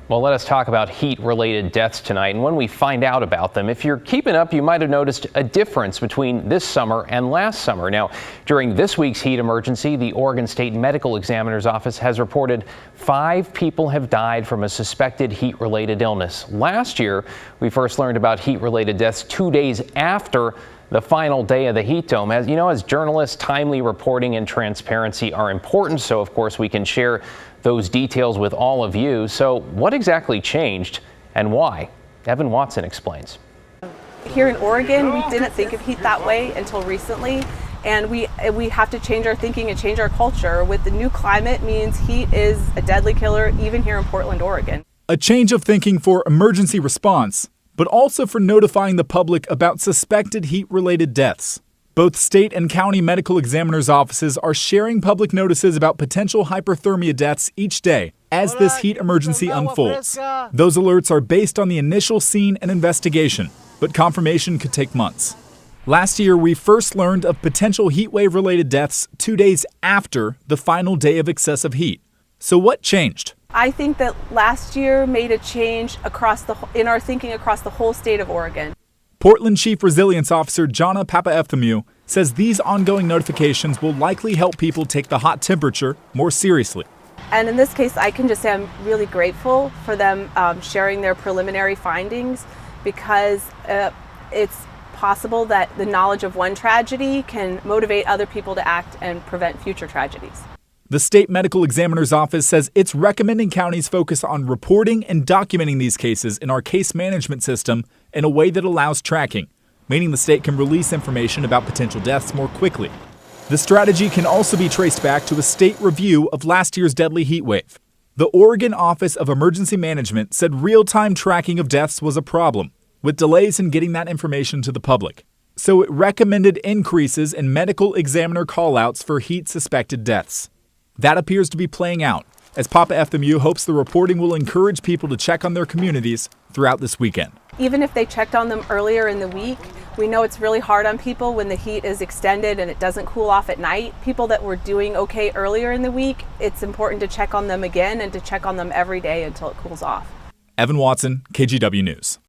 Well, let us talk about heat-related deaths tonight. And when we find out about them, if you're keeping up, you might have noticed a difference between this summer and last summer. Now, during this week's heat emergency, the Oregon State Medical Examiner's Office has reported 5 people have died from a suspected heat-related illness. Last year, we first learned about heat-related deaths 2 days after the final day of the heat dome. As you know, as journalists, timely reporting and transparency are important. So, of course, we can share those details with all of you. So what exactly changed and why? Evan Watson explains. Here in Oregon, we didn't think of heat that way until recently. And we have to change our thinking and change our culture. With the new climate means heat is a deadly killer, even here in Portland, Oregon. A change of thinking for emergency response, but also for notifying the public about suspected heat-related deaths. Both state and county medical examiners' offices are sharing public notices about potential hyperthermia deaths each day as this heat emergency unfolds. Those alerts are based on the initial scene and investigation, but confirmation could take months. Last year, we first learned of potential heatwave-related deaths 2 days after the final day of excessive heat. So what changed? I think that last year made a change in our thinking across the whole state of Oregon. Portland Chief Resilience Officer Jana Papaefthimiou says these ongoing notifications will likely help people take the hot temperature more seriously. And in this case, I can just say I'm really grateful for them sharing their preliminary findings, because it's possible that the knowledge of one tragedy can motivate other people to act and prevent future tragedies. The State Medical Examiner's Office says it's recommending counties focus on reporting and documenting these cases in our case management system in a way that allows tracking, meaning the state can release information about potential deaths more quickly. The strategy can also be traced back to a state review of last year's deadly heat wave. The Oregon Office of Emergency Management said real-time tracking of deaths was a problem, with delays in getting that information to the public. So it recommended increases in medical examiner call-outs for heat-suspected deaths. That appears to be playing out, as Papaefthimiou hopes the reporting will encourage people to check on their communities throughout this weekend. Even if they checked on them earlier in the week, we know it's really hard on people when the heat is extended and it doesn't cool off at night. People that were doing okay earlier in the week, it's important to check on them again and to check on them every day until it cools off. Evan Watson, KGW News.